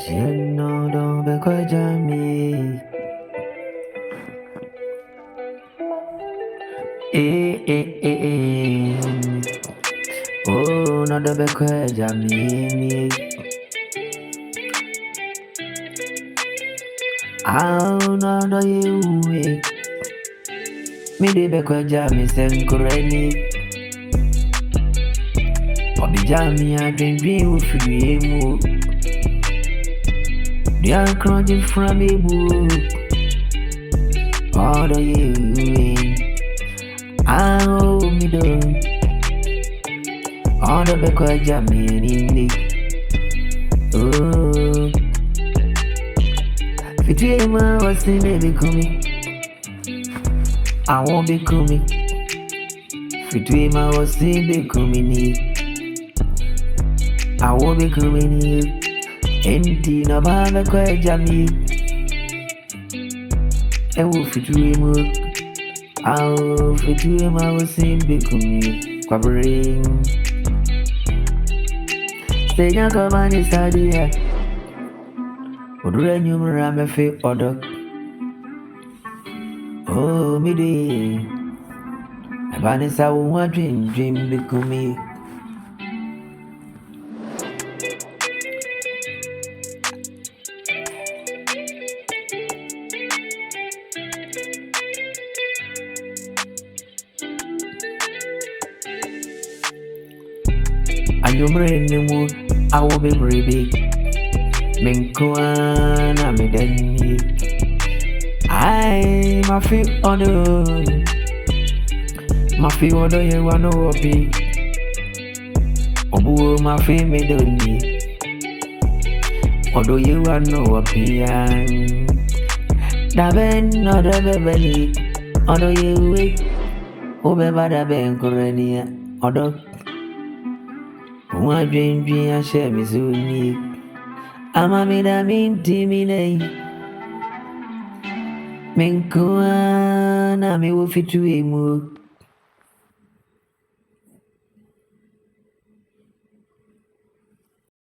You know, don't be quite jammy. Eh. Oh, no, don't be quite jammy. No, you. Me de be quite jammy, send correctly. Obi jammy, I drink green with you. They are crunching from me, boo. All the you. Me do. All the be quite jammy in the. Oh, if you was in baby coming, I won't be coming. If you was in baby coming, I won't be coming. Enti na bana kwa jamii. Ewo fitue ma was in baby coming. Kwa brain. Senya kama ni sadia. Odure nyumra me fe odo. Oh me de. Abani sa wo dream become me. Anyumre nimu awo be brebe. Menkwana me deni. I ma fi odo. Ma fi odo ye wano opi. Obu ma fi me doni. Odo ye wano opi an. Daben odo bebeli. Odo ye we. Obe bada ben korenia. Odo. Uma dream a share me zuni. Ama me da minti mi nei. Menkwana me wo fitu emu.